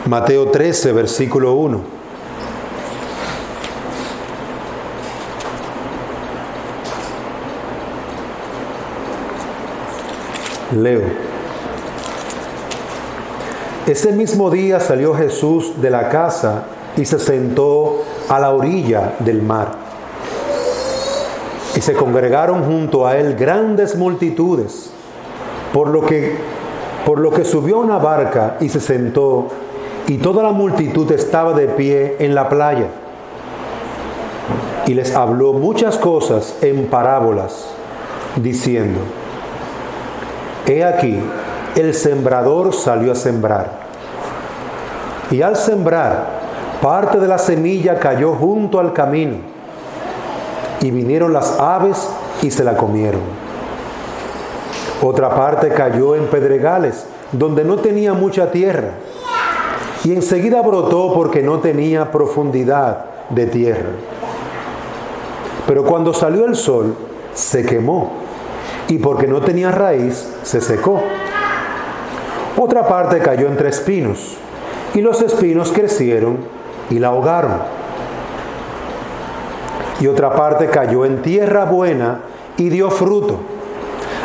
Mateo 13, versículo 1. Leo. Ese mismo día salió Jesús de la casa y se sentó a la orilla del mar. Y se congregaron junto a él grandes multitudes, por lo que subió a una barca y se sentó, y toda la multitud estaba de pie en la playa. Y les habló muchas cosas en parábolas, diciendo: He aquí, el sembrador salió a sembrar. Y al sembrar, parte de la semilla cayó junto al camino, y vinieron las aves y se la comieron. Otra parte cayó en pedregales, donde no tenía mucha tierra, y enseguida brotó porque no tenía profundidad de tierra. Pero cuando salió el sol, se quemó, y porque no tenía raíz, se secó. Otra parte cayó entre espinos, y los espinos crecieron y la ahogaron. Y otra parte cayó en tierra buena y dio fruto,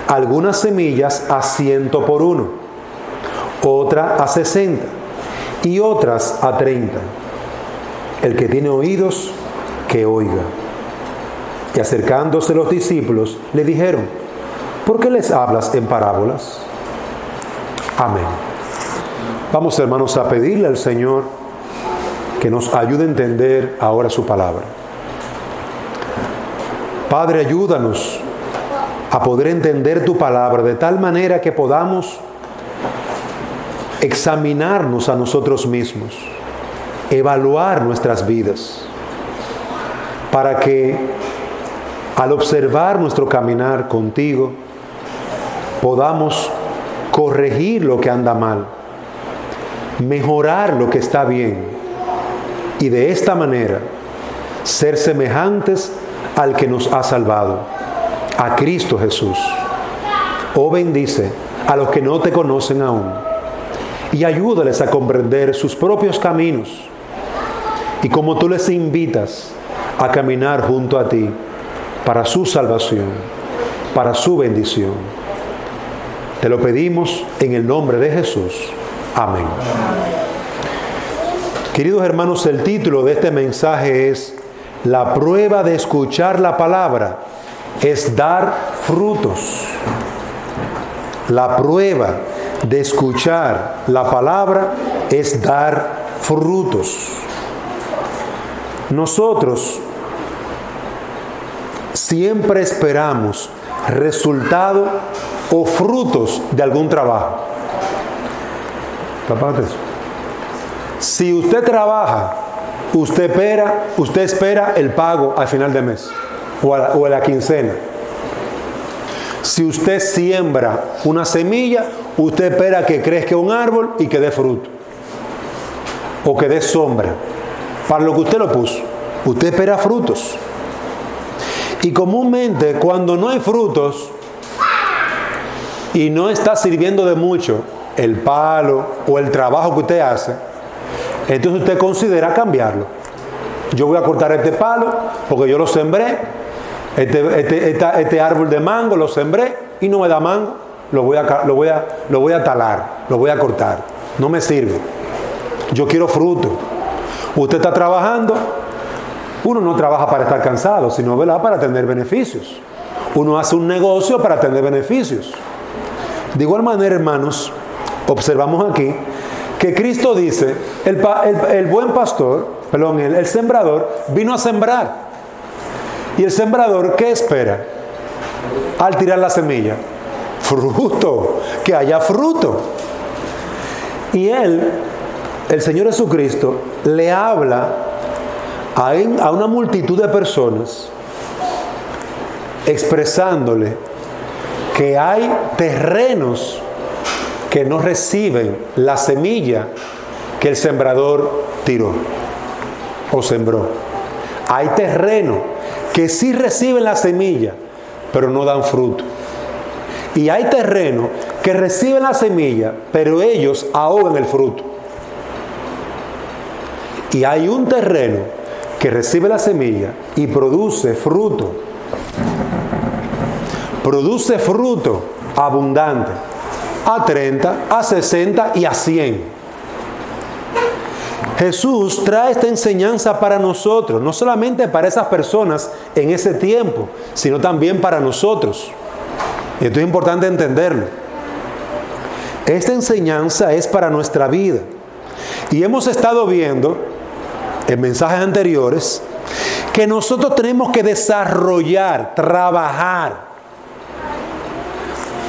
algunas semillas a 100 por 1, otra a 60 y otras a 30. El que tiene oídos, que oiga. Y acercándose los discípulos, le dijeron: ¿Por qué les hablas en parábolas? Amén. Vamos, hermanos, a pedirle al Señor que nos ayude a entender ahora su palabra. Padre, ayúdanos a poder entender tu palabra de tal manera que podamos examinarnos a nosotros mismos, evaluar nuestras vidas, para que al observar nuestro caminar contigo podamos corregir lo que anda mal, mejorar lo que está bien, y de esta manera ser semejantes al que nos ha salvado, a Cristo Jesús. Oh, bendice a los que no te conocen aún, y ayúdales a comprender sus propios caminos, y como tú les invitas a caminar junto a ti para su salvación, para su bendición. Te lo pedimos en el nombre de Jesús. Amén. Queridos hermanos, el título de este mensaje es: La prueba de escuchar la palabra es dar frutos. La prueba de escuchar la palabra es dar frutos. Nosotros siempre esperamos resultado o frutos de algún trabajo. Si usted trabaja, usted espera el pago al final de mes o a la quincena. Si usted siembra una semilla, usted espera que crezca un árbol y que dé fruto o que dé sombra para lo que usted lo puso. Usted espera frutos. Y comúnmente, cuando no hay frutos y no está sirviendo de mucho el palo o el trabajo que usted hace, entonces usted considera cambiarlo. Yo voy a cortar este palo porque yo lo sembré, este árbol de mango lo sembré y no me da mango, lo voy a talar, lo voy a cortar, no me sirve. Yo quiero fruto. Usted está trabajando. Uno no trabaja para estar cansado, sino, ¿verdad?, para tener beneficios. Uno hace un negocio para tener beneficios. De igual manera, hermanos, observamos aquí que Cristo dice: el buen pastor, el sembrador vino a sembrar. ¿Y el sembrador qué espera al tirar la semilla? Fruto, que haya fruto. Y el Señor Jesucristo, le habla a una multitud de personas, expresándole que hay terrenos que no reciben la semilla que el sembrador tiró o sembró. Hay terrenos que sí reciben la semilla, pero no dan fruto. Y hay terrenos que reciben la semilla, pero ellos ahogan el fruto. y hay un terreno que recibe la semilla y produce fruto abundante, a 30, a 60 y a 100. Jesús trae esta enseñanza para nosotros, no solamente para esas personas en ese tiempo, sino también para nosotros. Y esto es importante entenderlo. Esta enseñanza es para nuestra vida. Y hemos estado viendo en mensajes anteriores que nosotros tenemos que desarrollar, trabajar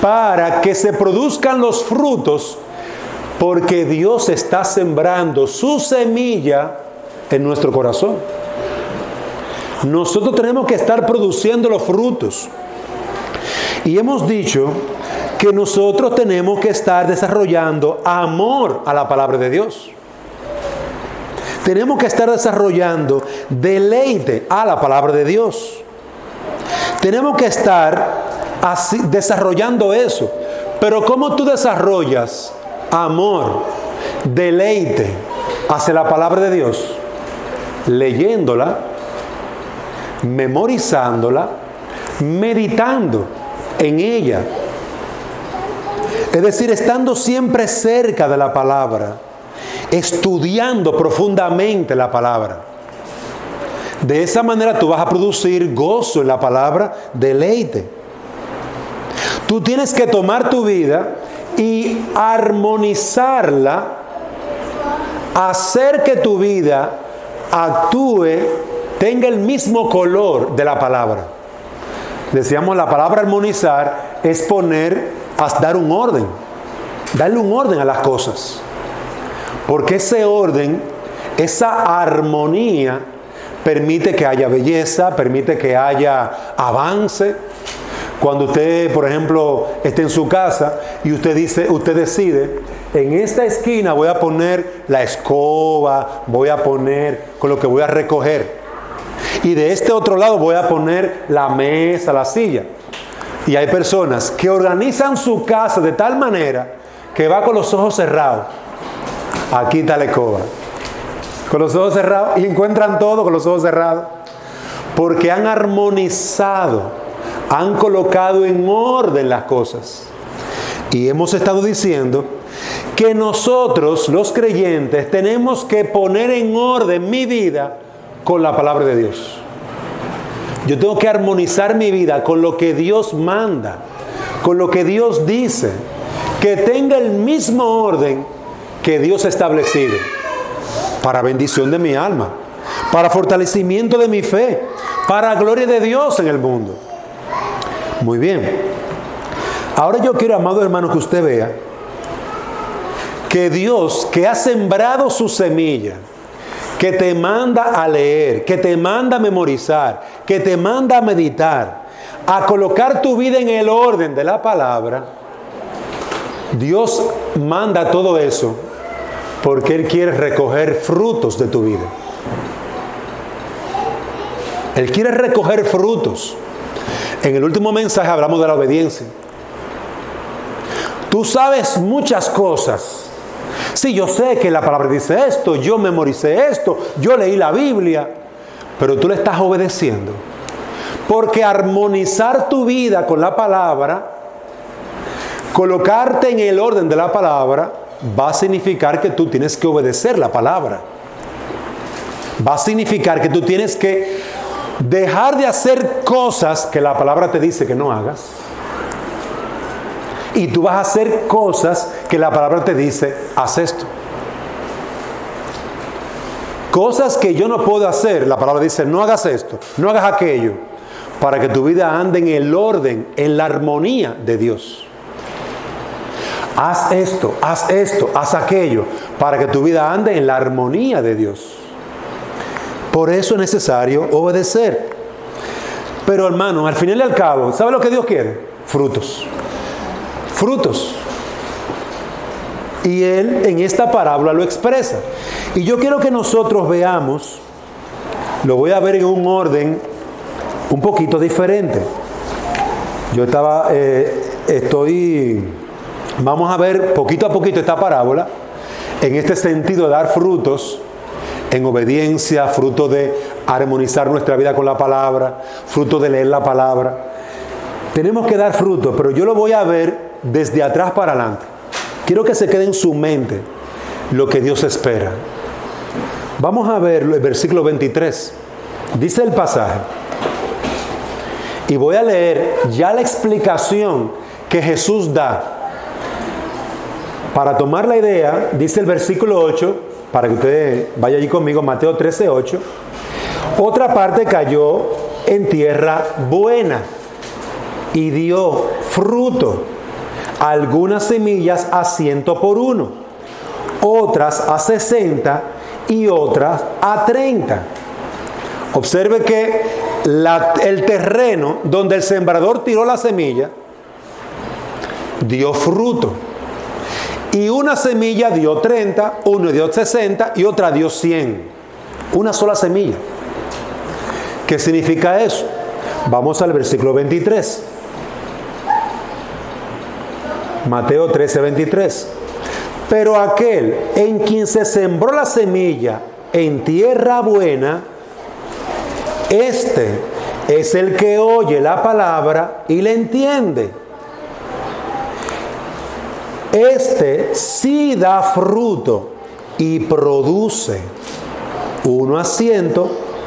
para que se produzcan los frutos, porque Dios está sembrando su semilla en nuestro corazón. Nosotros tenemos que estar produciendo los frutos. Y hemos dicho que nosotros tenemos que estar desarrollando amor a la palabra de Dios. Tenemos que estar desarrollando deleite a la palabra de Dios. Tenemos que estar así, desarrollando eso. Pero ¿cómo tú desarrollas amor, deleite hacia la palabra de Dios? Leyéndola, memorizándola, meditando en ella. Es decir, estando siempre cerca de la palabra, estudiando profundamente la palabra. De esa manera tú vas a producir gozo en la palabra, deleite. Tú tienes que tomar tu vida y armonizarla, hacer que tu vida actúe, tenga el mismo color de la palabra. Decíamos, la palabra armonizar es dar un orden, darle un orden a las cosas. Porque ese orden, esa armonía, permite que haya belleza, permite que haya avance. Cuando usted, por ejemplo, esté en su casa y usted decide, en esta esquina voy a poner la escoba, voy a poner con lo que voy a recoger. Y de este otro lado voy a poner la mesa, la silla. Y hay personas que organizan su casa de tal manera que va con los ojos cerrados. Aquí está la escoba. Con los ojos cerrados, y encuentran todo con los ojos cerrados. Porque han armonizado, han colocado en orden las cosas. Y hemos estado diciendo que nosotros, los creyentes, tenemos que poner en orden mi vida con la palabra de Dios. Yo tengo que armonizar mi vida con lo que Dios manda, con lo que Dios dice, que tenga el mismo orden que Dios ha establecido, para bendición de mi alma, para fortalecimiento de mi fe, para gloria de Dios en el mundo. Muy bien. Ahora yo quiero, amado hermano, que usted vea que Dios, que ha sembrado su semilla, que te manda a leer, que te manda a memorizar, que te manda a meditar, a colocar tu vida en el orden de la palabra, Dios manda todo eso porque Él quiere recoger frutos de tu vida. Él quiere recoger frutos. En el último mensaje hablamos de la obediencia. Tú sabes muchas cosas. Sí, yo sé que la palabra dice esto, yo memoricé esto, yo leí la Biblia, pero tú le estás obedeciendo. Porque armonizar tu vida con la palabra, colocarte en el orden de la palabra, va a significar que tú tienes que obedecer la palabra. Va a significar que tú tienes que dejar de hacer cosas que la palabra te dice que no hagas. Y tú vas a hacer cosas que la palabra te dice, haz esto. Cosas que yo no puedo hacer, la palabra dice, no hagas esto, no hagas aquello, para que tu vida ande en el orden, en la armonía de Dios. Haz esto, haz aquello, para que tu vida ande en la armonía de Dios. Por eso es necesario obedecer. Pero hermano, al final y al cabo, ¿sabe lo que Dios quiere? Frutos. Frutos. Y Él en esta parábola lo expresa. Y yo quiero que nosotros veamos, lo voy a ver en un orden un poquito diferente. Vamos a ver poquito a poquito esta parábola en este sentido de dar frutos en obediencia, fruto de armonizar nuestra vida con la palabra, fruto de leer la palabra. Tenemos que dar fruto, pero yo lo voy a ver desde atrás para adelante. Quiero que se quede en su mente lo que Dios espera. Vamos a ver el versículo 23. Dice el pasaje, y voy a leer ya la explicación que Jesús da. Para tomar la idea, dice el versículo 8, para que usted vaya allí conmigo, Mateo 13:8. Otra parte cayó en tierra buena y dio fruto. Algunas semillas a 100 por 1, otras a 60 y otras a 30. Observe que el terreno donde el sembrador tiró la semilla dio fruto. Y una semilla dio 30, una dio 60 y otra dio 100. Una sola semilla. ¿Qué significa eso? Vamos al versículo 23. Mateo 13:23. Pero aquel en quien se sembró la semilla en tierra buena, este es el que oye la palabra y la entiende. Este sí da fruto y produce, uno a 100,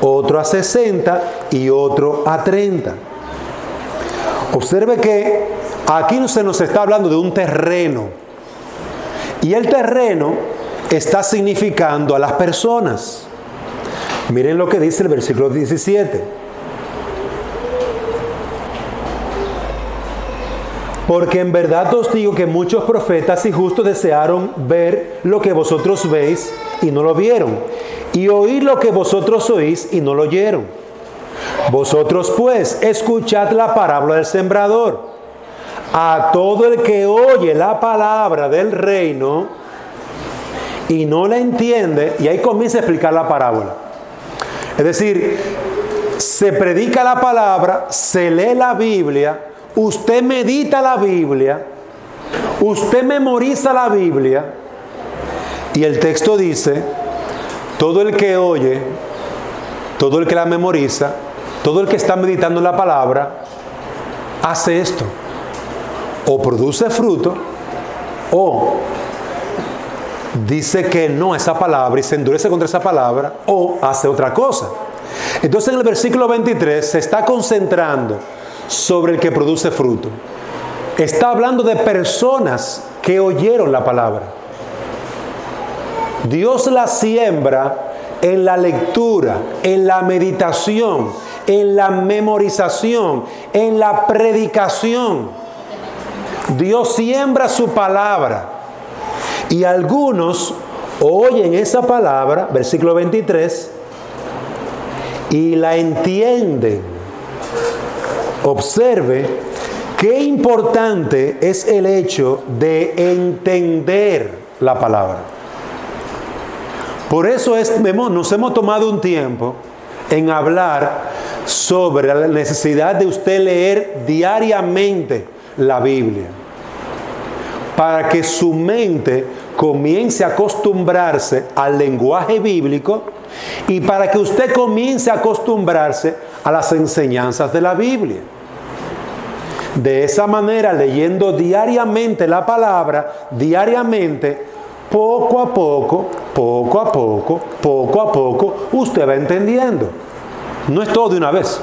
otro a 60 y otro a 30. Observe que aquí se nos está hablando de un terreno. Y el terreno está significando a las personas. Miren lo que dice el versículo 17. Porque en verdad os digo que muchos profetas y justos desearon ver lo que vosotros veis y no lo vieron, y oír lo que vosotros oís y no lo oyeron. Vosotros pues escuchad la parábola del sembrador. A todo el que oye la palabra del reino y no la entiende, y ahí comienza a explicar la parábola. Es decir, se predica la palabra, se lee la Biblia, usted medita la Biblia, usted memoriza la Biblia, y el texto dice, todo el que oye, todo el que la memoriza, todo el que está meditando la palabra, hace esto. O produce fruto, o dice que no a esa palabra y se endurece contra esa palabra, o hace otra cosa. Entonces en el versículo 23 se está concentrando sobre el que produce fruto. Está hablando de personas que oyeron la palabra. Dios la siembra en la lectura, en la meditación, en la memorización, en la predicación. Dios siembra su palabra y algunos oyen esa palabra, versículo 23, y la entienden. Observe qué importante es el hecho de entender la palabra. Por eso nos hemos tomado un tiempo en hablar sobre la necesidad de usted leer diariamente la Biblia, para que su mente comience a acostumbrarse al lenguaje bíblico y para que usted comience a acostumbrarse a las enseñanzas de la Biblia. De esa manera, leyendo diariamente la palabra, diariamente, poco a poco, usted va entendiendo. No es todo de una vez.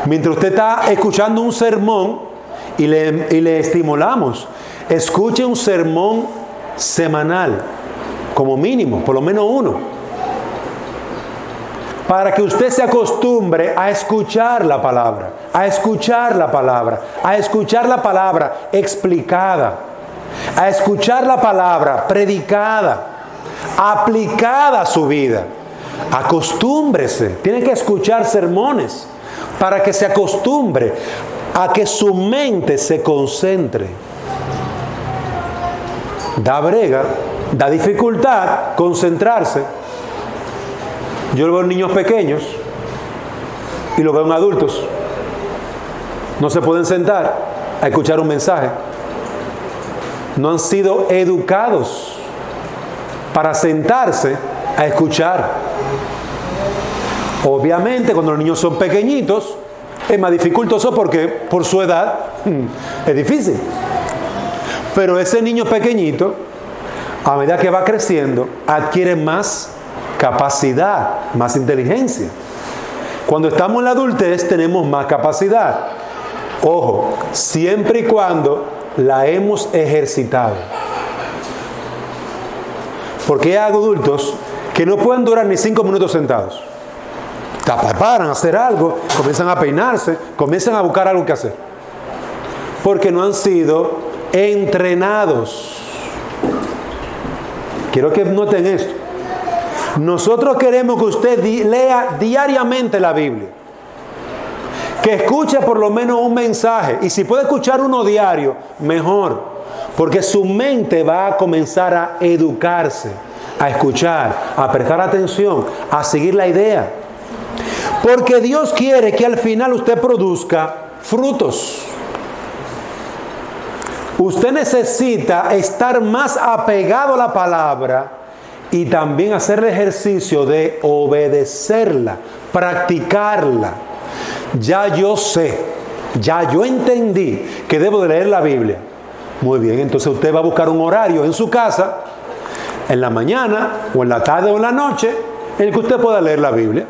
Mientras usted está escuchando un sermón, y le estimulamos, escuche un sermón semanal, como mínimo, por lo menos uno, para que usted se acostumbre a escuchar la palabra, a escuchar la palabra, a escuchar la palabra explicada, a escuchar la palabra predicada, aplicada a su vida. Acostúmbrese, tiene que escuchar sermones para que se acostumbre a que su mente se concentre. Da brega, da dificultad concentrarse. Yo lo veo en niños pequeños y lo veo en adultos. No se pueden sentar a escuchar un mensaje. No han sido educados para sentarse a escuchar. Obviamente, cuando los niños son pequeñitos, es más dificultoso porque por su edad es difícil. Pero ese niño pequeñito, a medida que va creciendo, adquiere más capacidad, más inteligencia. Cuando estamos en la adultez tenemos más capacidad. Ojo, siempre y cuando la hemos ejercitado. Porque hay adultos que no pueden durar ni 5 minutos sentados. Se preparan a hacer algo, comienzan a peinarse, comienzan a buscar algo que hacer. Porque no han sido entrenados. Quiero que noten esto. Nosotros queremos que usted lea diariamente la Biblia. Que escuche por lo menos un mensaje. Y si puede escuchar uno diario, mejor. Porque su mente va a comenzar a educarse, a escuchar, a prestar atención, a seguir la idea. Porque Dios quiere que al final usted produzca frutos. Usted necesita estar más apegado a la palabra y también hacer el ejercicio de obedecerla, practicarla. Ya yo sé, ya yo entendí que debo de leer la Biblia. Muy bien, entonces usted va a buscar un horario en su casa, en la mañana o en la tarde o en la noche, en el que usted pueda leer la Biblia.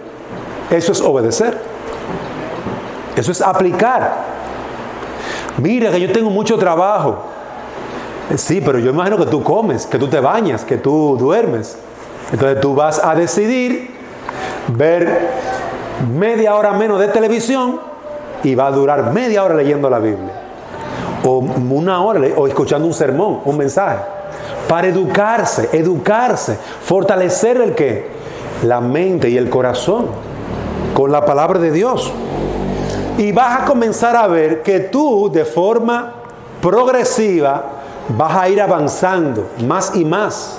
Eso es obedecer. Eso es aplicar. Mira que yo tengo mucho trabajo. Sí, pero yo imagino que tú comes, que tú te bañas, que tú duermes. Entonces tú vas a decidir ver media hora menos de televisión y va a durar media hora leyendo la Biblia. O una hora, o escuchando un sermón, un mensaje. Para educarse, fortalecer el qué? La mente y el corazón con la palabra de Dios. Y vas a comenzar a ver que tú, de forma progresiva, vas a ir avanzando más y más.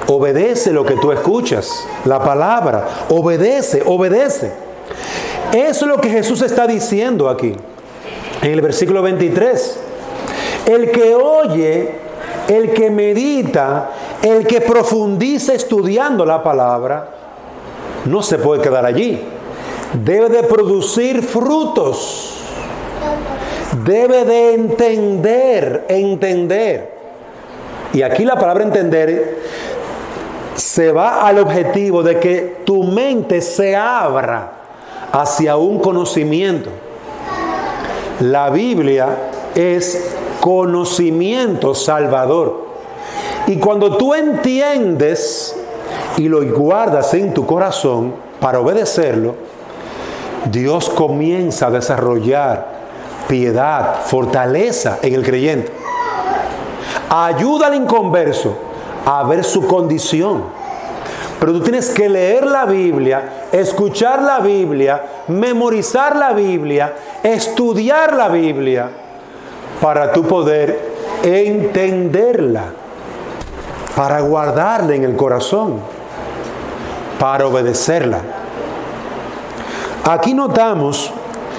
Obedece lo que tú escuchas, la palabra. Obedece. Eso es lo que Jesús está diciendo aquí, en el versículo 23. El que oye, el que medita, el que profundiza estudiando la palabra, no se puede quedar allí. Debe de producir frutos. Debe de entender. Y aquí la palabra entender se va al objetivo de que tu mente se abra hacia un conocimiento. La Biblia es conocimiento salvador. Y cuando tú entiendes y lo guardas en tu corazón para obedecerlo, Dios comienza a desarrollar piedad, fortaleza en el creyente. Ayuda al inconverso a ver su condición. Pero tú tienes que leer la Biblia, escuchar la Biblia, memorizar la Biblia, estudiar la Biblia, para tú poder entenderla, para guardarla en el corazón, para obedecerla. Aquí notamos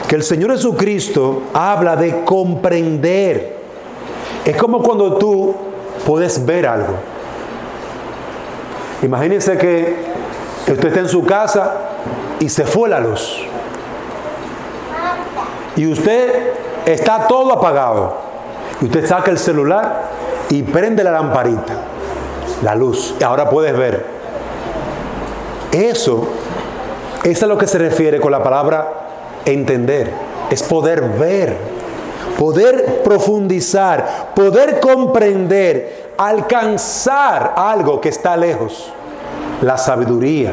que el Señor Jesucristo habla de comprender. Es como cuando tú puedes ver algo. Imagínense que usted está en su casa y se fue la luz. Y usted está todo apagado. Y usted saca el celular y prende la lamparita, la luz. Y ahora puedes ver. Eso es a lo que se refiere con la palabra entender. Es poder ver, poder profundizar, poder comprender, alcanzar algo que está lejos. La sabiduría,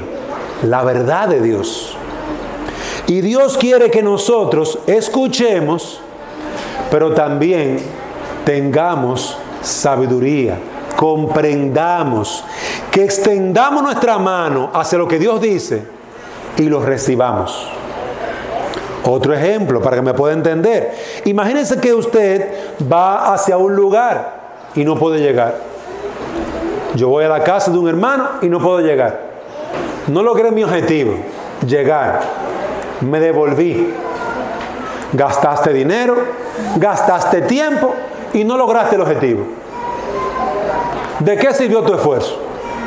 la verdad de Dios. Y Dios quiere que nosotros escuchemos, pero también tengamos sabiduría, comprendamos, que extendamos nuestra mano hacia lo que Dios dice y lo recibamos. Otro ejemplo para que me pueda entender. Imagínense que usted va hacia un lugar y no puede llegar. Yo voy a la casa de un hermano y no puedo llegar. No logré mi objetivo, llegar. Me devolví. Gastaste dinero, gastaste tiempo y no lograste el objetivo. ¿De qué sirvió tu esfuerzo?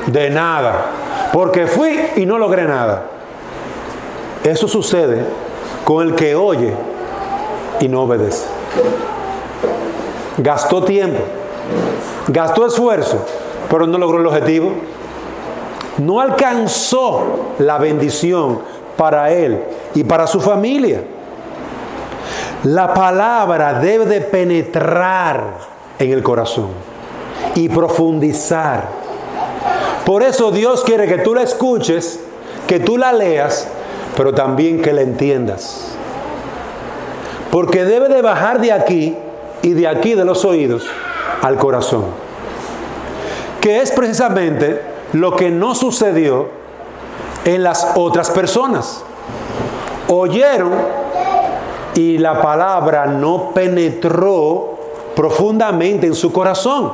De nada. porque fui y no logré nada. Eso sucede con el que oye y no obedece. Gastó tiempo, gastó esfuerzo, pero no logró el objetivo. No alcanzó la bendición para él y para su familia. La palabra debe de penetrar en el corazón y profundizar. Por eso Dios quiere que tú la escuches, que tú la leas, pero también que la entiendas. Porque debe de bajar de aquí y de aquí de los oídos al corazón. Que es precisamente lo que no sucedió en las otras personas. Oyeron y la palabra no penetró profundamente en su corazón.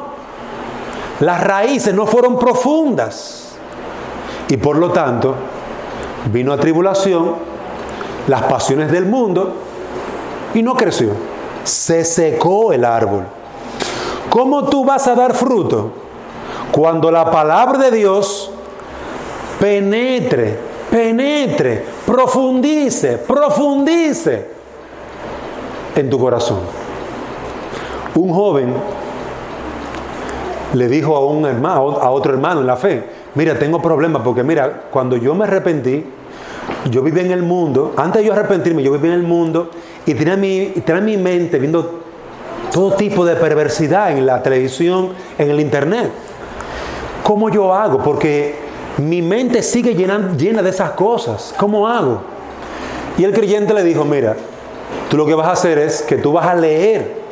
Las raíces no fueron profundas. Y por lo tanto, vino a tribulación, las pasiones del mundo, y no creció. Se secó el árbol. ¿Cómo tú vas a dar fruto? Cuando la palabra de Dios penetre, profundice en tu corazón. Un joven le dijo a otro hermano en la fe: mira, tengo problemas porque mira, cuando yo me arrepentí, yo vivía en el mundo. Antes de yo arrepentirme, yo vivía en el mundo y tenía mi mente viendo todo tipo de perversidad en la televisión, en el internet. ¿Cómo yo hago? Porque mi mente sigue llena de esas cosas. ¿Cómo hago? Y el creyente le dijo: mira, tú lo que vas a hacer es que tú vas a leer,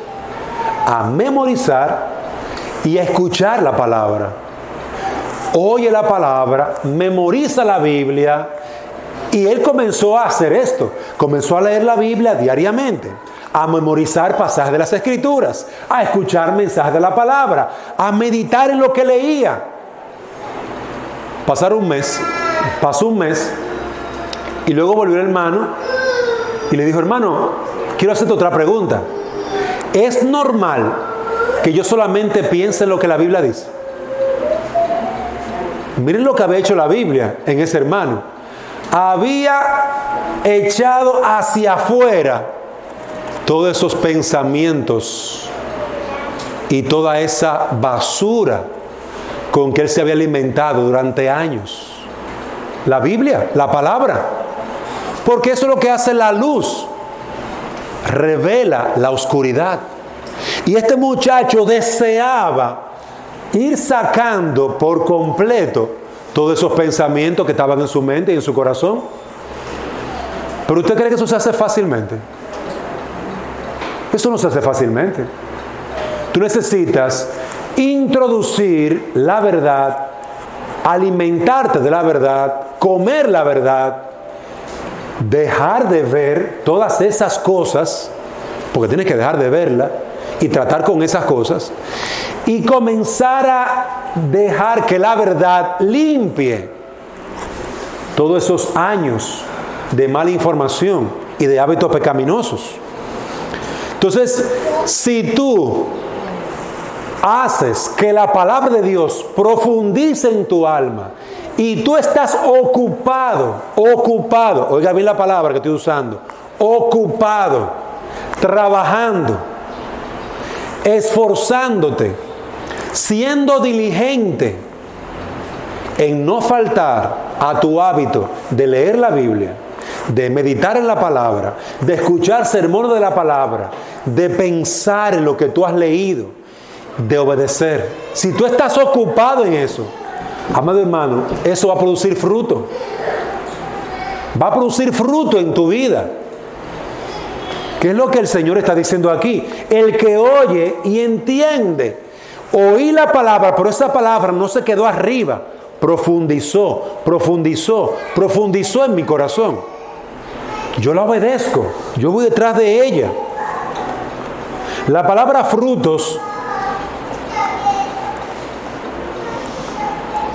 a memorizar y a escuchar la palabra. Oye la palabra, memoriza la Biblia. Y él comenzó a hacer esto. Comenzó a leer la Biblia diariamente, a memorizar pasajes de las Escrituras, a escuchar mensajes de la palabra, a meditar en lo que leía. Pasó un mes, y luego volvió el hermano y le dijo: hermano, quiero hacerte otra pregunta. ¿Es normal que yo solamente piense en lo que la Biblia dice? Miren lo que había hecho la Biblia en ese hermano. Había echado hacia afuera todos esos pensamientos y toda esa basura con que él se había alimentado durante años. La Biblia, la palabra. Porque eso es lo que hace la luz. Revela la oscuridad. Y este muchacho deseaba ir sacando por completo todos esos pensamientos que estaban en su mente y en su corazón. ¿Pero usted cree que eso se hace fácilmente? Eso no se hace fácilmente. Tú necesitas introducir la verdad, alimentarte de la verdad, comer la verdad, dejar de ver todas esas cosas, porque tienes que dejar de verla y tratar con esas cosas, y comenzar a dejar que la verdad limpie todos esos años de mala información y de hábitos pecaminosos. Entonces, si tú haces que la palabra de Dios profundice en tu alma y tú estás ocupado, oiga bien la palabra que estoy usando, ocupado, trabajando, esforzándote, siendo diligente en no faltar a tu hábito de leer la Biblia, de meditar en la palabra, de escuchar sermones de la palabra, de pensar en lo que tú has leído, de obedecer. Si tú estás ocupado en eso, amado hermano, eso va a producir fruto. Va a producir fruto en tu vida. ¿Qué es lo que el Señor está diciendo aquí? El que oye y entiende. Oí la palabra, pero esa palabra no se quedó arriba. Profundizó en mi corazón. Yo la obedezco. Yo voy detrás de ella. La palabra frutos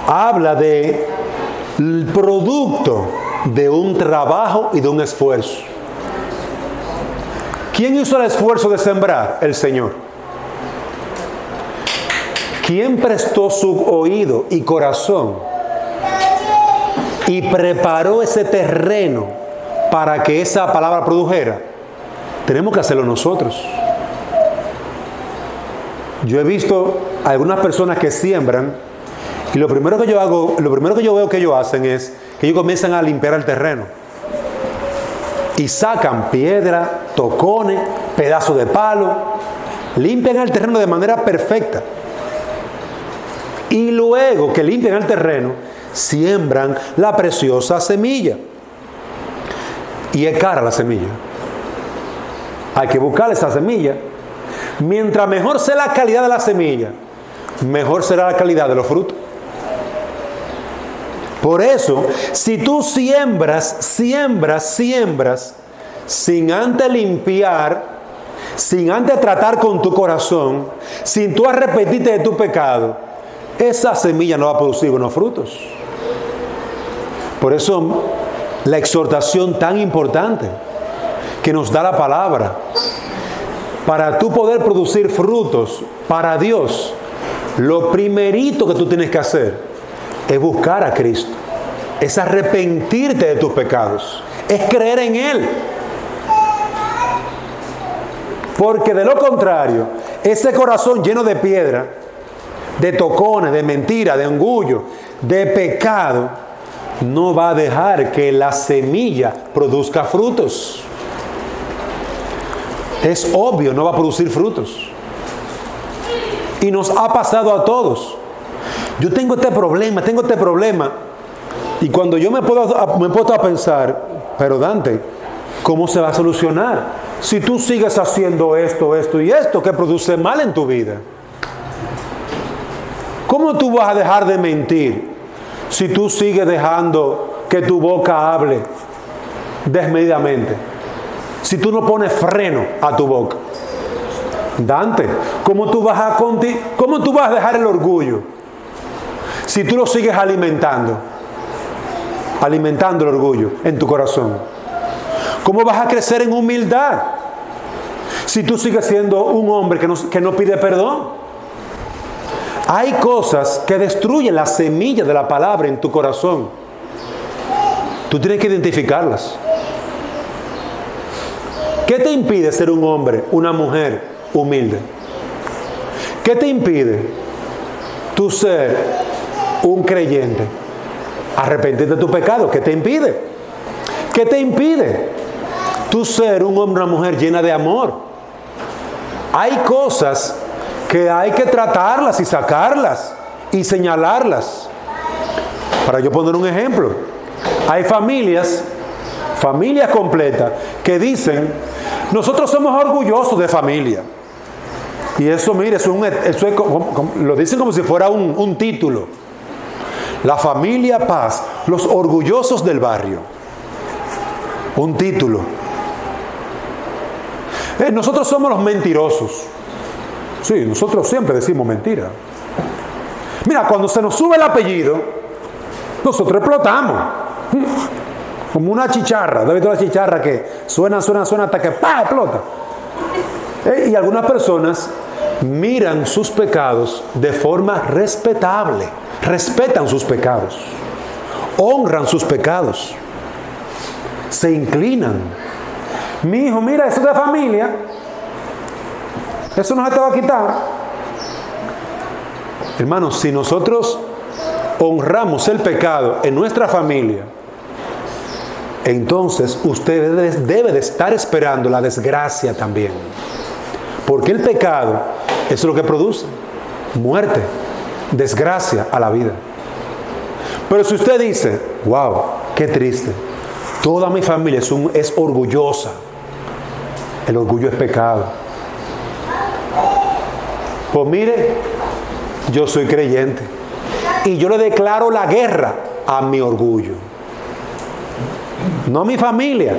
habla de el producto de un trabajo y de un esfuerzo. ¿Quién hizo el esfuerzo de sembrar? El Señor. ¿Quién prestó su oído y corazón y preparó ese terreno para que esa palabra produjera, tenemos que hacerlo nosotros. Yo he visto a algunas personas que siembran y lo primero que yo veo que ellos hacen es que ellos comienzan a limpiar el terreno y sacan piedra, tocones, pedazos de palo, limpian el terreno de manera perfecta. Y luego que limpian el terreno, siembran la preciosa semilla. Y es cara la semilla. Hay que buscar esa semilla. Mientras mejor sea la calidad de la semilla, mejor será la calidad de los frutos. Por eso, si tú siembras sin antes limpiar, sin antes tratar con tu corazón, sin tú arrepentirte de tu pecado, esa semilla no va a producir buenos frutos. Por eso, la exhortación tan importante que nos da la palabra, para tú poder producir frutos para Dios, lo primerito que tú tienes que hacer es buscar a Cristo, es arrepentirte de tus pecados, es creer en Él. Porque de lo contrario, ese corazón lleno de piedra, de tocones, de mentira, de orgullo, de pecado, no va a dejar que la semilla produzca frutos. Es obvio, no va a producir frutos. Y nos ha pasado a todos. Yo tengo este problema. Y cuando yo me puedo a pensar, pero Dante, ¿cómo se va a solucionar? Si tú sigues haciendo esto y esto que produce mal en tu vida. ¿Cómo tú vas a dejar de mentir si tú sigues dejando que tu boca hable desmedidamente? Si tú no pones freno a tu boca. Dante, ¿cómo tú vas a dejar el orgullo si tú lo sigues alimentando el orgullo en tu corazón? ¿Cómo vas a crecer en humildad si tú sigues siendo un hombre que no pide perdón? Hay cosas que destruyen la semilla de la palabra en tu corazón. Tú tienes que identificarlas. ¿Qué te impide ser un hombre, una mujer humilde? ¿Qué te impide tú ser un creyente? Arrepentirte de tu pecado. ¿Qué te impide? ¿Qué te impide tú ser un hombre o una mujer llena de amor? Hay cosas que hay que tratarlas y sacarlas y señalarlas. Para yo poner un ejemplo, hay familias completas que dicen: nosotros somos orgullosos de familia. Y eso, mire, lo dicen como si fuera un título. La familia Paz, los orgullosos del barrio. Un título. Nosotros somos los mentirosos. Sí, nosotros siempre decimos mentira. Mira, cuando se nos sube el apellido, nosotros explotamos. Como una chicharra. ¿Has visto la chicharra que suena hasta que ¡pah! Explota? Y algunas personas miran sus pecados de forma respetable. Respetan sus pecados. Honran sus pecados. Se inclinan. Mi hijo, mira, eso es de familia. Eso no se te va a quitar. Hermanos, si nosotros honramos el pecado en nuestra familia, entonces usted debe de estar esperando la desgracia también. Porque el pecado es lo que produce muerte, desgracia a la vida. Pero si usted dice: wow, qué triste, toda mi familia es orgullosa. El orgullo es pecado. Pues mire, yo soy creyente y yo le declaro la guerra a mi orgullo. No a mi familia,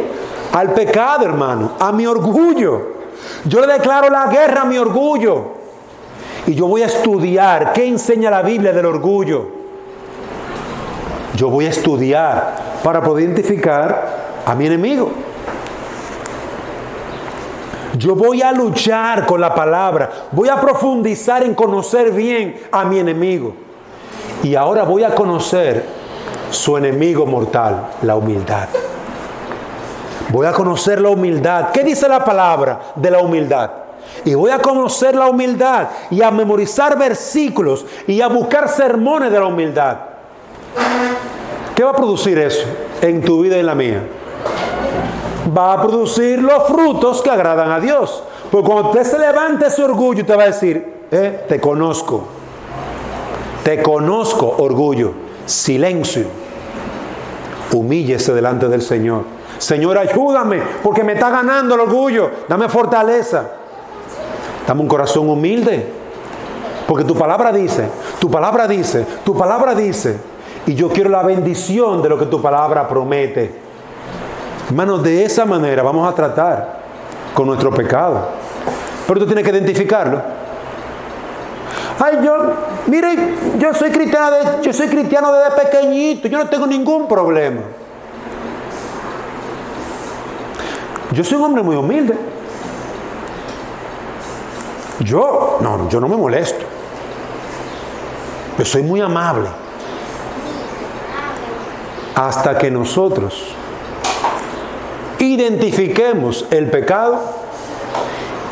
al pecado, hermano, a mi orgullo. Yo le declaro la guerra a mi orgullo. Y yo voy a estudiar qué enseña la Biblia del orgullo. Yo voy a estudiar para poder identificar a mi enemigo. Yo voy a luchar con la palabra. Voy a profundizar en conocer bien a mi enemigo. Y ahora voy a conocer su enemigo mortal, la humildad. Voy a conocer la humildad. ¿Qué dice la palabra de la humildad? Y voy a conocer la humildad y a memorizar versículos y a buscar sermones de la humildad. ¿Qué va a producir eso en tu vida y en la mía? Va a producir los frutos que agradan a Dios. Porque cuando usted se levante ese orgullo, te va a decir, te conozco. Te conozco, orgullo. Silencio. Humíllese delante del Señor. Señor, ayúdame, porque me está ganando el orgullo. Dame fortaleza. Dame un corazón humilde. Porque tu palabra dice, tu palabra dice, tu palabra dice. Y yo quiero la bendición de lo que tu palabra promete. Hermanos, de esa manera vamos a tratar con nuestro pecado. Pero tú tienes que identificarlo. Ay, yo soy cristiano desde pequeñito. Yo no tengo ningún problema. Yo soy un hombre muy humilde. Yo no me molesto. Yo soy muy amable. Hasta que nosotros identifiquemos el pecado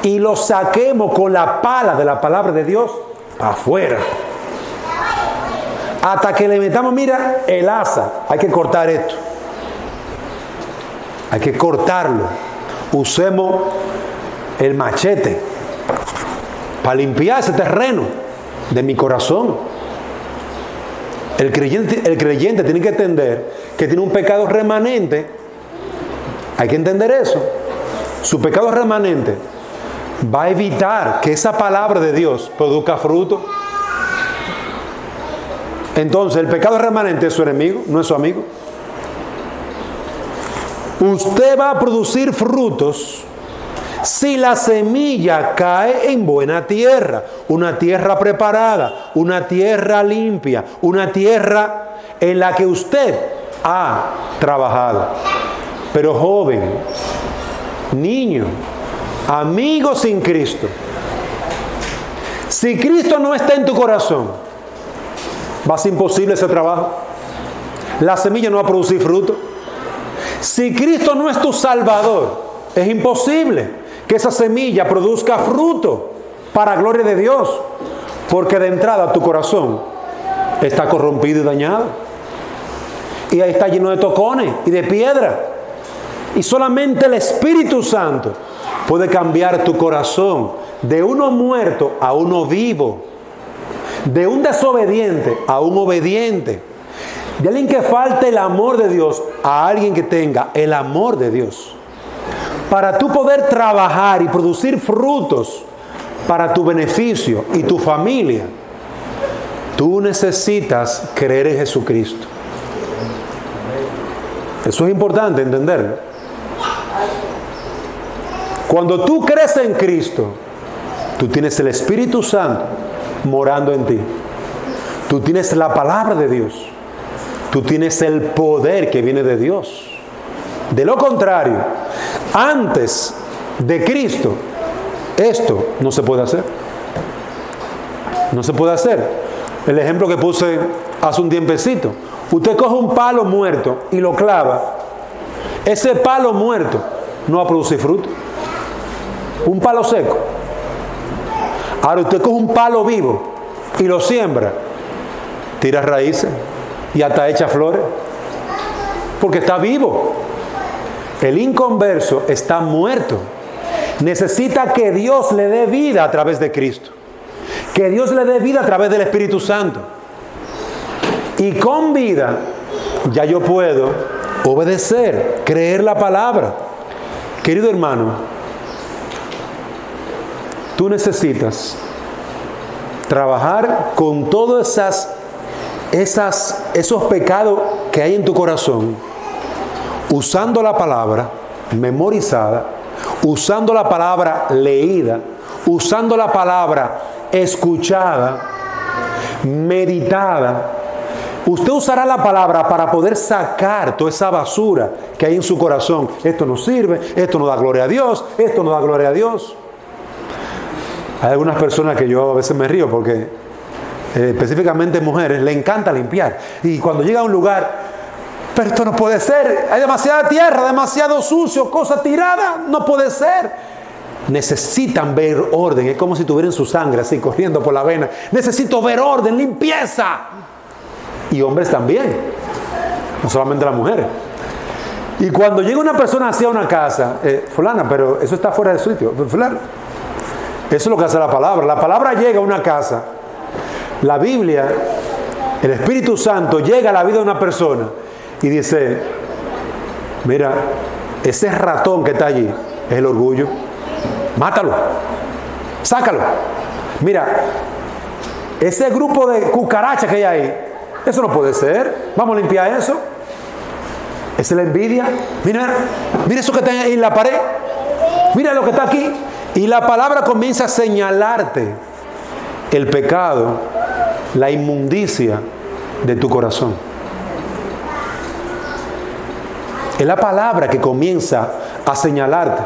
y lo saquemos con la pala de la palabra de Dios afuera. Hasta que le metamos, mira, el asa. Hay que cortar esto. Hay que cortarlo. Usemos el machete para limpiar ese terreno de mi corazón. El creyente tiene que entender que tiene un pecado remanente. Hay que entender eso. Su pecado remanente va a evitar que esa palabra de Dios produzca fruto. Entonces, el pecado remanente es su enemigo, no es su amigo. Usted va a producir frutos si la semilla cae en buena tierra, una tierra preparada, una tierra limpia, una tierra en la que usted ha trabajado. Pero joven, niño, amigo sin Cristo, si Cristo no está en tu corazón, va a ser imposible ese trabajo. La semilla no va a producir fruto. Si Cristo no es tu Salvador, es imposible que esa semilla produzca fruto para gloria de Dios, porque de entrada tu corazón está corrompido y dañado, y ahí está lleno de tocones y de piedra, y solamente el Espíritu Santo puede cambiar tu corazón de uno muerto a uno vivo, de un desobediente a un obediente, de alguien que falte el amor de Dios a alguien que tenga el amor de Dios. Para tú poder trabajar y producir frutos para tu beneficio y tu familia, tú necesitas creer en Jesucristo. Eso es importante entenderlo. Cuando tú crees en Cristo, tú tienes el Espíritu Santo morando en ti. Tú tienes la palabra de Dios. Tú tienes el poder que viene de Dios. De lo contrario, antes de Cristo, esto no se puede hacer. No se puede hacer. El ejemplo que puse hace un tiempecito. Usted coge un palo muerto y lo clava. Ese palo muerto no va a producir fruto. Un palo seco. Ahora usted coge un palo vivo y lo siembra. Tira raíces y hasta echa flores. Porque está vivo. El inconverso está muerto. Necesita que Dios le dé vida a través de Cristo. Que Dios le dé vida a través del Espíritu Santo. Y con vida ya yo puedo obedecer, creer la palabra. Querido hermano, tú necesitas trabajar con todos esos pecados que hay en tu corazón, usando la palabra memorizada, usando la palabra leída, usando la palabra escuchada, meditada. Usted usará la palabra para poder sacar toda esa basura que hay en su corazón. Esto no sirve, esto no da gloria a Dios, esto no da gloria a Dios. Hay algunas personas que yo a veces me río porque específicamente mujeres, le encanta limpiar. Y cuando llega a un lugar, pero esto no puede ser. Hay demasiada tierra, demasiado sucio, cosas tiradas. No puede ser. Necesitan ver orden. Es como si tuvieran su sangre así corriendo por la vena. Necesito ver orden, limpieza. Y hombres también. No solamente las mujeres. Y cuando llega una persona así a una casa, fulana, pero eso está fuera de sitio. Fulana. Eso es lo que hace la palabra. La palabra llega a una casa. La Biblia, el Espíritu Santo llega a la vida de una persona y dice, mira, ese ratón que está allí es el orgullo. Mátalo. Sácalo. Mira, ese grupo de cucarachas que hay ahí, eso no puede ser. Vamos a limpiar eso. Esa es la envidia. Mira eso que está ahí en la pared. Mira lo que está aquí. Y la palabra comienza a señalarte el pecado, la inmundicia de tu corazón. Es la palabra que comienza a señalarte.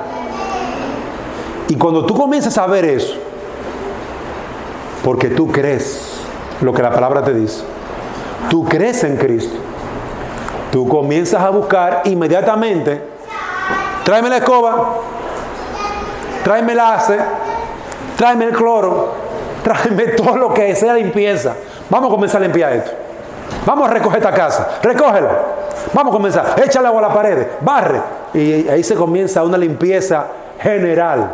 Y cuando tú comienzas a ver eso, porque tú crees lo que la palabra te dice, tú crees en Cristo, tú comienzas a buscar inmediatamente, tráeme la escoba, tráeme el ace, tráeme el cloro, tráeme todo lo que sea limpieza. Vamos a comenzar a limpiar esto. Vamos a recoger esta casa, recógela. Vamos a comenzar, échale agua a la pared, barre. Y ahí se comienza una limpieza general.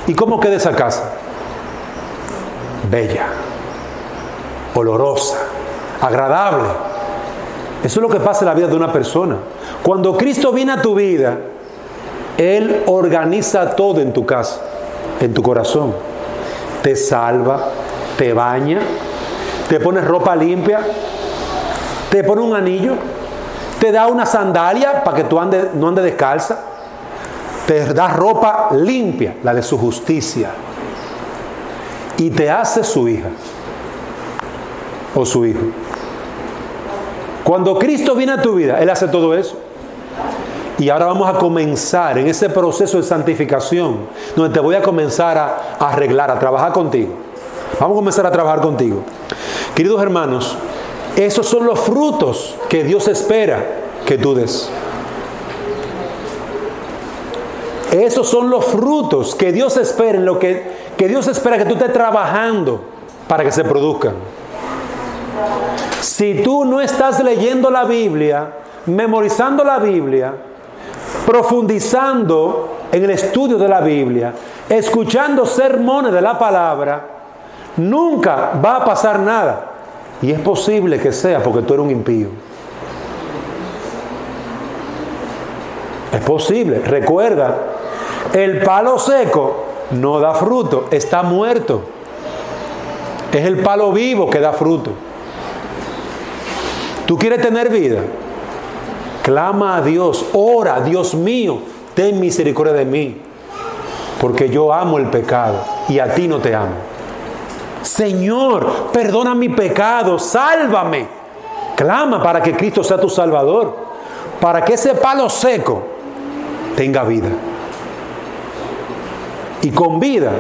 ¿Y cómo queda esa casa? Bella, olorosa, agradable. Eso es lo que pasa en la vida de una persona. Cuando Cristo viene a tu vida, Él organiza todo en tu casa, en tu corazón. Te salva, te baña, te pone ropa limpia, te pone un anillo, te da una sandalia para que tú no andes descalza, te da ropa limpia, la de su justicia, y te hace su hija o su hijo. Cuando Cristo viene a tu vida, Él hace todo eso. Y ahora vamos a comenzar en ese proceso de santificación, donde te voy a comenzar a arreglar, a trabajar contigo. Vamos a comenzar a trabajar contigo. Queridos hermanos, esos son los frutos que Dios espera que tú des. Esos son los frutos que Dios espera, en lo que Dios espera que tú estés trabajando para que se produzcan. Si tú no estás leyendo la Biblia, memorizando la Biblia, profundizando en el estudio de la Biblia, escuchando sermones de la palabra, nunca va a pasar nada. Y es posible que sea porque tú eres un impío. Es posible. Recuerda, el palo seco no da fruto, está muerto. Es el palo vivo que da fruto. ¿Tú quieres tener vida? Clama a Dios, ora, Dios mío, ten misericordia de mí, porque yo amo el pecado y a ti no te amo. Señor, perdona mi pecado, sálvame. Clama para que Cristo sea tu Salvador, para que ese palo seco tenga vida. Y con vida,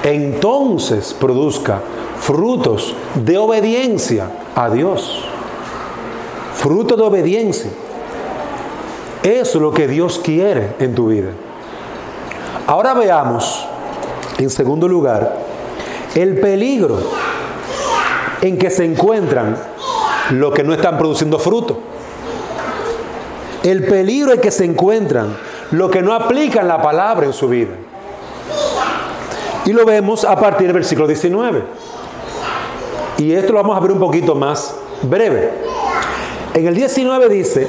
entonces produzca frutos de obediencia a Dios. Fruto de obediencia. Eso es lo que Dios quiere en tu vida. Ahora veamos, en segundo lugar, el peligro en que se encuentran los que no están produciendo fruto. El peligro en que se encuentran los que no aplican la palabra en su vida. Y lo vemos a partir del versículo 19. Y esto lo vamos a ver un poquito más breve. En el 19 dice: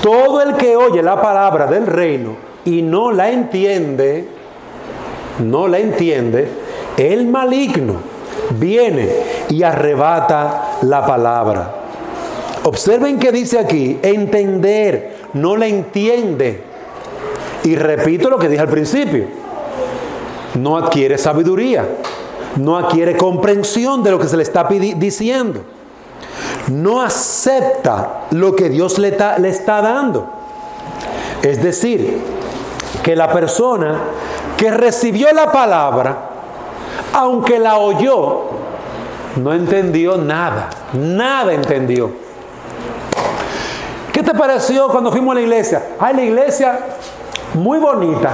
todo el que oye la palabra del reino y no la entiende, el maligno viene y arrebata la palabra. Observen que dice aquí, entender, no la entiende. Y repito lo que dije al principio, no adquiere sabiduría, no adquiere comprensión de lo que se le está diciendo. No acepta lo que Dios le está dando. Es decir, que la persona que recibió la palabra, aunque la oyó, no entendió nada. Nada entendió. ¿Qué te te pareció cuando fuimos a la iglesia? Ay, la iglesia muy bonita.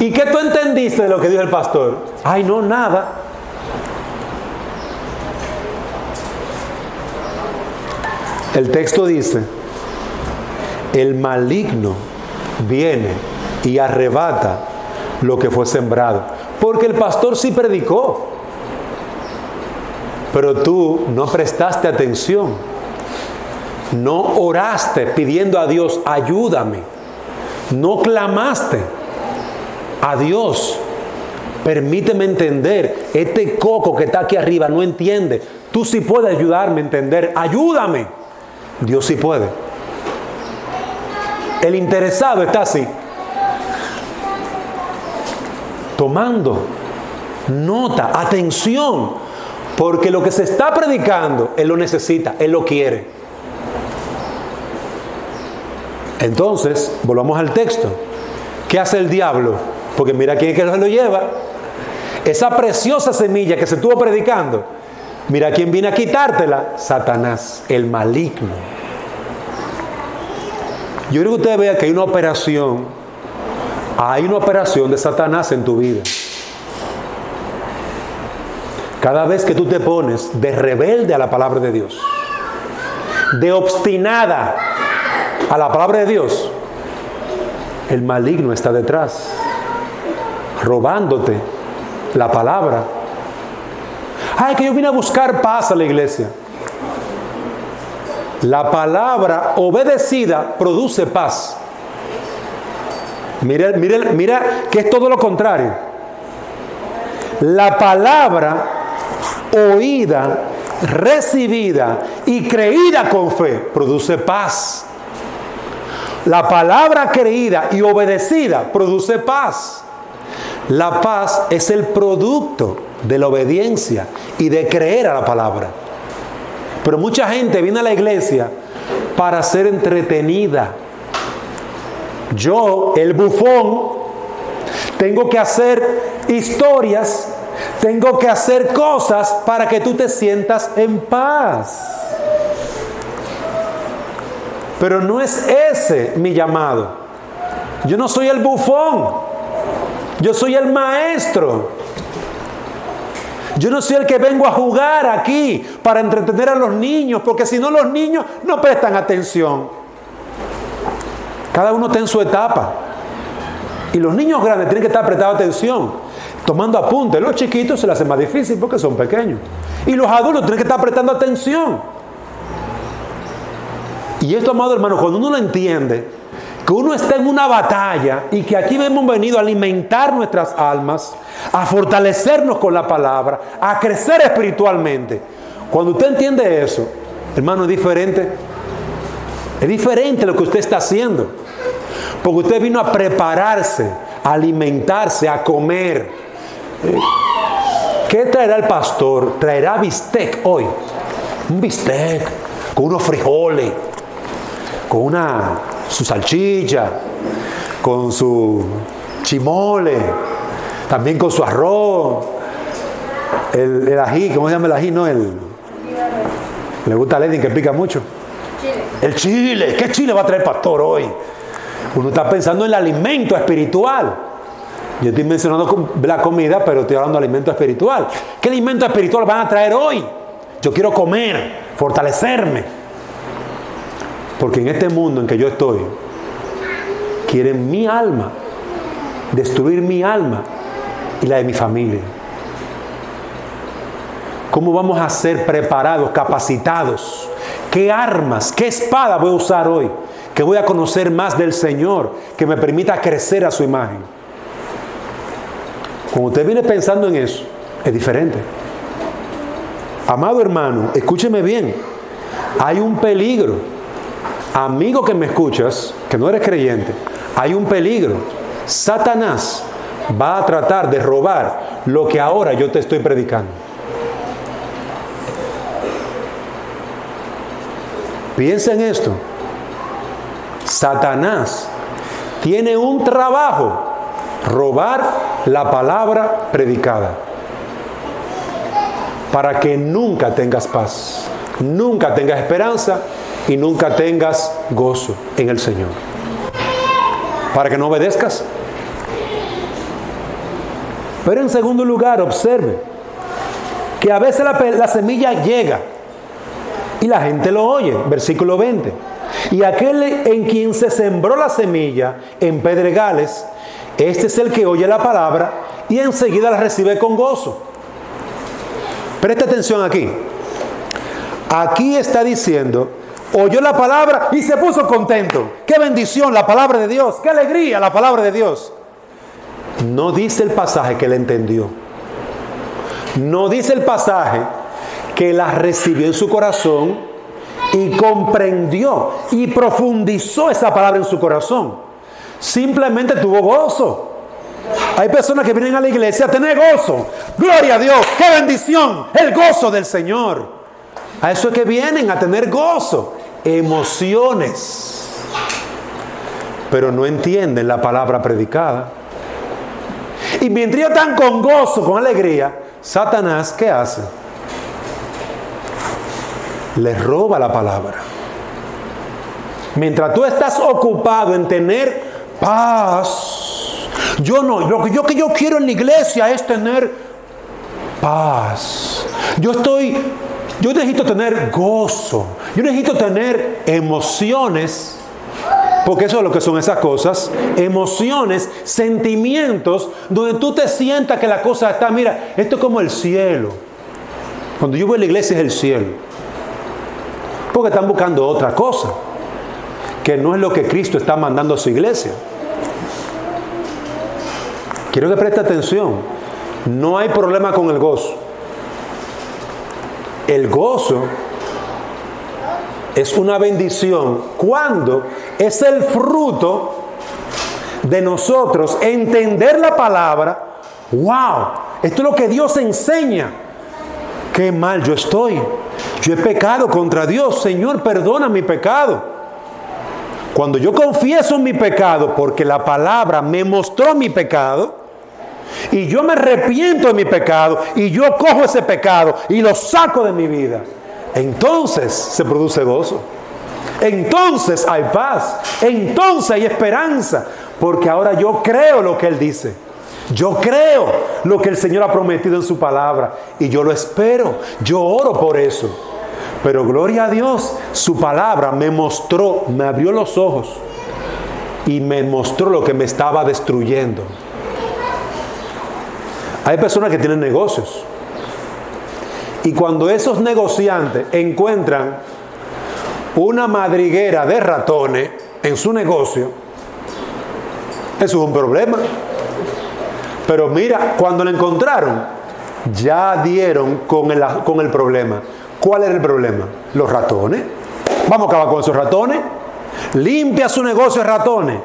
¿Y qué tú entendiste de lo que dijo el pastor? Ay, no, nada. El texto dice, el maligno viene y arrebata lo que fue sembrado. Porque el pastor sí predicó, pero tú no prestaste atención, no oraste pidiendo a Dios, ayúdame, no clamaste a Dios, permíteme entender, este coco que está aquí arriba no entiende, tú sí puedes ayudarme a entender, ayúdame. Dios sí puede. El interesado está así, tomando nota, atención, porque lo que se está predicando, Él lo necesita, Él lo quiere. Entonces, volvamos al texto. ¿Qué hace el diablo? Porque mira quién es que se lo lleva. Esa preciosa semilla que se estuvo predicando, mira quién viene a quitártela. Satanás, el maligno. Yo quiero que usted vea que hay una operación de Satanás en tu vida. Cada vez que tú te pones de rebelde a la palabra de Dios, de obstinada a la palabra de Dios, el maligno está detrás, robándote la palabra. Ay, que yo vine a buscar paz a la iglesia. La palabra obedecida produce paz. Mira que es todo lo contrario. La palabra oída, recibida y creída con fe produce paz. La palabra creída y obedecida produce paz. La paz es el producto de la obediencia y de creer a la palabra. Pero mucha gente viene a la iglesia para ser entretenida. Yo, el bufón, tengo que hacer historias, tengo que hacer cosas para que tú te sientas en paz. Pero no es ese mi llamado. Yo no soy el bufón, yo soy el maestro. Yo no soy el que vengo a jugar aquí para entretener a los niños, porque si no los niños no prestan atención. Cada uno está en su etapa. Y los niños grandes tienen que estar prestando atención, tomando apuntes. Los chiquitos se les hace más difícil porque son pequeños. Y los adultos tienen que estar prestando atención. Y esto, amado hermano, cuando uno lo entiende, que uno está en una batalla y que aquí hemos venido a alimentar nuestras almas, a fortalecernos con la palabra, a crecer espiritualmente. Cuando usted entiende eso, hermano, es diferente. Es diferente lo que usted está haciendo. Porque usted vino a prepararse, a alimentarse, a comer. ¿Qué traerá el pastor? Traerá bistec hoy. Un bistec con unos frijoles, con su salchicha, con su chimole, también con su arroz, el ají, ¿cómo se llama el ají? No, le gusta a Lenin que pica mucho. Chile. El chile, ¿qué chile va a traer el pastor hoy? Uno está pensando en el alimento espiritual. Yo estoy mencionando la comida, pero estoy hablando de alimento espiritual. ¿Qué alimento espiritual van a traer hoy? Yo quiero comer, fortalecerme. Porque en este mundo en que yo estoy, quieren mi alma, destruir mi alma y la de mi familia. ¿Cómo vamos a ser preparados, capacitados? ¿Qué armas, qué espada voy a usar hoy? Que voy a conocer más del Señor, que me permita crecer a su imagen. Cuando usted viene pensando en eso, es diferente. Amado hermano, escúcheme bien. Hay un peligro. Amigo que me escuchas, que no eres creyente, hay un peligro. Satanás va a tratar de robar lo que ahora yo te estoy predicando. Piensa en esto. Satanás tiene un trabajo: robar la palabra predicada, para que nunca tengas paz, nunca tengas esperanza y nunca tengas gozo en el Señor. Para que no obedezcas. Pero en segundo lugar, observe que a veces la semilla llega y la gente lo oye. Versículo 20. Y aquel en quien se sembró la semilla en pedregales, este es el que oye la palabra y enseguida la recibe con gozo. Presta atención aquí. Aquí está diciendo, oyó la palabra y se puso contento. ¡Qué bendición la palabra de Dios! ¡Qué alegría la palabra de Dios! No dice el pasaje que la entendió. No dice el pasaje que la recibió en su corazón y comprendió y profundizó esa palabra en su corazón. Simplemente tuvo gozo. Hay personas que vienen a la iglesia a tener gozo. ¡Gloria a Dios! ¡Qué bendición! El gozo del Señor. A eso es que vienen, a tener gozo. Emociones. Pero no entienden la palabra predicada. Y mientras están con gozo, con alegría, Satanás, ¿qué hace? Les roba la palabra. Mientras tú estás ocupado en tener paz, lo que yo quiero en la iglesia es tener paz. Yo necesito tener gozo. Yo necesito tener emociones. Porque eso es lo que son esas cosas, emociones, sentimientos, donde tú te sientas que la cosa está, mira, esto es como el cielo. Cuando yo voy a la iglesia es el cielo. Porque están buscando otra cosa, que no es lo que Cristo está mandando a su iglesia. Quiero que preste atención, no hay problema con el gozo. El gozo es una bendición cuando es el fruto de nosotros entender la palabra. ¡Wow! Esto es lo que Dios enseña. ¡Qué mal yo estoy! Yo he pecado contra Dios. Señor, perdona mi pecado. Cuando yo confieso mi pecado, porque la palabra me mostró mi pecado, y yo me arrepiento de mi pecado, y yo cojo ese pecado y lo saco de mi vida, entonces se produce gozo. Entonces hay paz. Entonces hay esperanza. Porque ahora yo creo lo que Él dice. Yo creo lo que el Señor ha prometido en su palabra. Y yo lo espero. Yo oro por eso. Pero gloria a Dios, su palabra me mostró, me abrió los ojos. Y me mostró lo que me estaba destruyendo. Hay personas que tienen negocios. Y cuando esos negociantes encuentran una madriguera de ratones en su negocio, eso es un problema. Pero mira, cuando la encontraron, ya dieron con el problema. ¿Cuál era el problema? Los ratones. Vamos a acabar con esos ratones. Limpia su negocio de ratones.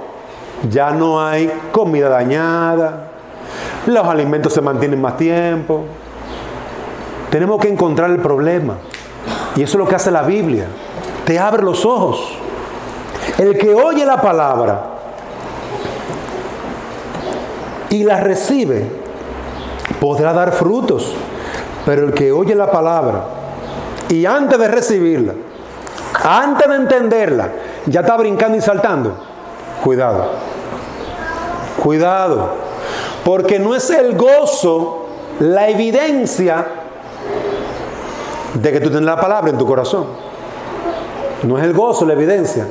Ya no hay comida dañada. Los alimentos se mantienen más tiempo. Tenemos que encontrar el problema. Y eso es lo que hace la Biblia. Te abre los ojos. El que oye la palabra y la recibe podrá dar frutos. Pero el que oye la palabra y antes de recibirla, antes de entenderla, ya está brincando y saltando. Cuidado. Cuidado. Porque no es el gozo la evidencia de que tú tienes la palabra en tu corazón. No es el gozo la evidencia.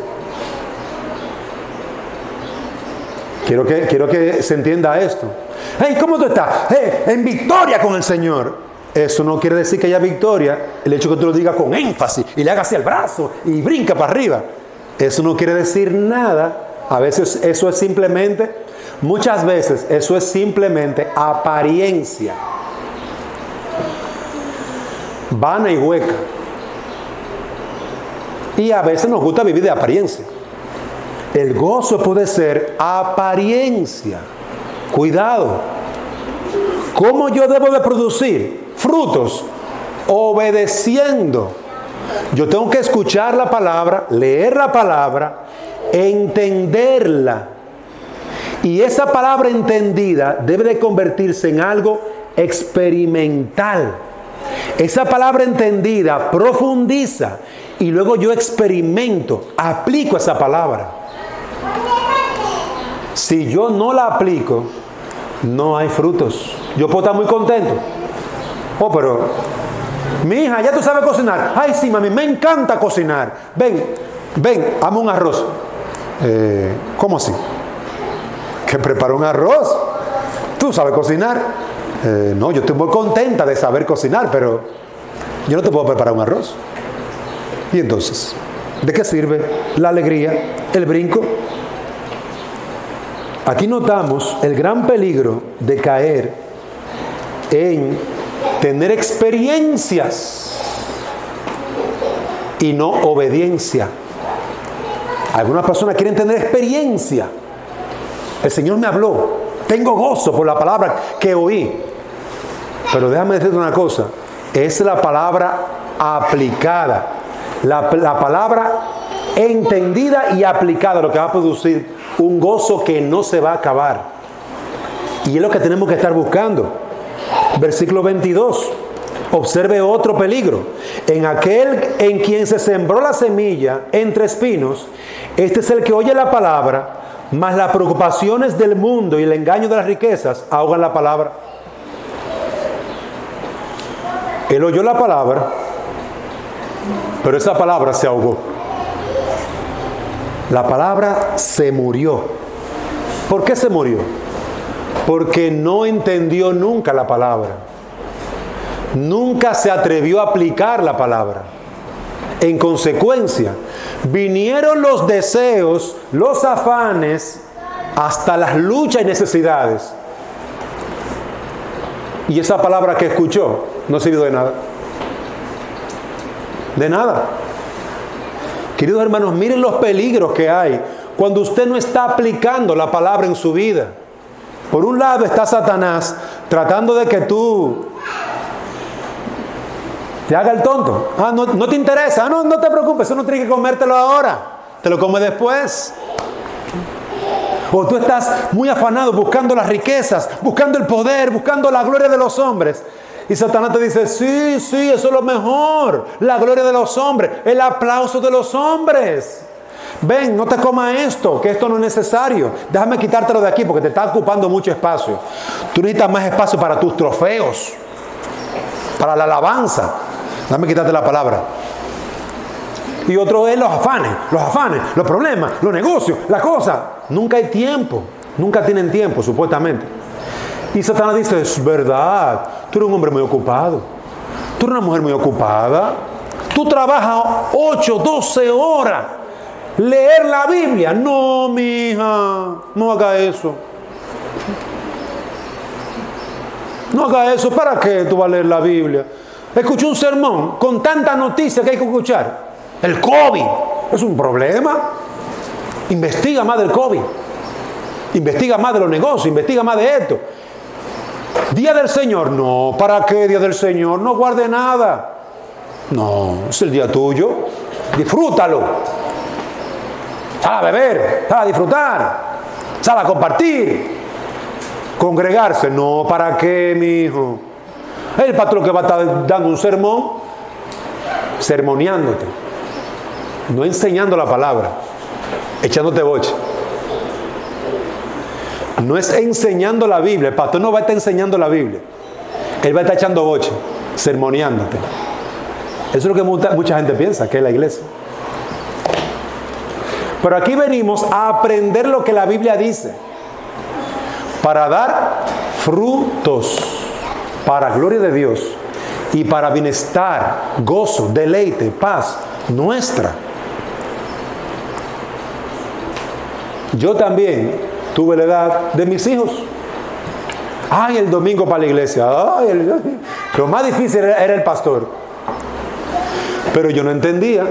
Quiero que se entienda esto. Hey, ¿cómo tú estás? Hey, en victoria con el Señor. Eso no quiere decir que haya victoria el hecho que tú lo digas con énfasis y le hagas hacia el brazo y brinca para arriba. Eso no quiere decir nada. A veces eso es simplemente, muchas veces eso es simplemente apariencia. Vana y hueca. Y a veces nos gusta vivir de apariencia. El gozo puede ser apariencia. Cuidado. ¿Cómo yo debo de producir frutos? Obedeciendo. Yo tengo que escuchar la palabra, leer la palabra, entenderla. Y esa palabra entendida debe de convertirse en algo experimental. Esa palabra entendida profundiza y luego yo experimento, aplico esa palabra. Si yo no la aplico, no hay frutos. Yo puedo estar muy contento. Oh, pero mi hija, ya tú sabes cocinar. Ay, sí, mami, me encanta cocinar. Ven, hazme un arroz. ¿Cómo así? ¿Que preparo un arroz? ¿Tú sabes cocinar? No, yo estoy muy contenta de saber cocinar, pero yo no te puedo preparar un arroz. Y entonces, ¿de qué sirve la alegría, el brinco? Aquí notamos el gran peligro de caer en tener experiencias y no obediencia. Algunas personas quieren tener experiencia. El Señor me habló, tengo gozo por la palabra que oí. Pero déjame decirte una cosa, es la palabra aplicada, la palabra entendida y aplicada lo que va a producir un gozo que no se va a acabar. Y es lo que tenemos que estar buscando. Versículo 22. Observe otro peligro. En aquel en quien se sembró la semilla entre espinos, este es el que oye la palabra, mas las preocupaciones del mundo y el engaño de las riquezas ahogan la palabra. Él oyó la palabra, pero esa palabra se ahogó. La palabra se murió. ¿Por qué se murió? Porque no entendió nunca la palabra. Nunca se atrevió a aplicar la palabra. En consecuencia, vinieron los deseos, los afanes, hasta las luchas y necesidades. Y esa palabra que escuchó no sirvió de nada. De nada. Queridos hermanos, miren los peligros que hay cuando usted no está aplicando la palabra en su vida. Por un lado está Satanás tratando de que tú te haga el tonto. No te interesa. No te preocupes, eso no tienes que comértelo ahora. Te lo comes después. O tú estás muy afanado buscando las riquezas, buscando el poder, buscando la gloria de los hombres. Y Satanás te dice, sí, eso es lo mejor. La gloria de los hombres, el aplauso de los hombres. Ven, no te comas esto, que esto no es necesario. Déjame quitártelo de aquí porque te está ocupando mucho espacio. Tú necesitas más espacio para tus trofeos, para la alabanza. Déjame quitarte la palabra. Y otro es los afanes, los problemas, los negocios, las cosas. Nunca hay tiempo, nunca tienen tiempo, supuestamente. Y Satanás dice, es verdad, tú eres un hombre muy ocupado, tú eres una mujer muy ocupada, tú trabajas 8, 12 horas, leer la Biblia, no, mija, no haga eso. No haga eso, ¿para qué tú vas a leer la Biblia? Escuché un sermón con tantas noticias que hay que escuchar. El COVID es un problema. Investiga más del COVID, investiga más de los negocios, investiga más de esto. Día del Señor, no, ¿para qué Día del Señor? No guarde nada. No, es el día tuyo. Disfrútalo. Sal a beber, sal a disfrutar, sal a compartir. Congregarse, no, ¿para qué, mi hijo? El pastor que va a estar dando un sermón, sermoneándote, no enseñando la palabra, echándote boche. No es enseñando la Biblia. El pastor no va a estar enseñando la Biblia. Él va a estar echando boche, sermoneándote. Eso es lo que mucha gente piensa, que es la iglesia. Pero aquí venimos a aprender lo que la Biblia dice, para dar frutos, para gloria de Dios y para bienestar, gozo, deleite, paz nuestra. Yo también tuve la edad de mis hijos. Ay, el domingo para la iglesia. Lo más difícil era el pastor. Pero yo no entendía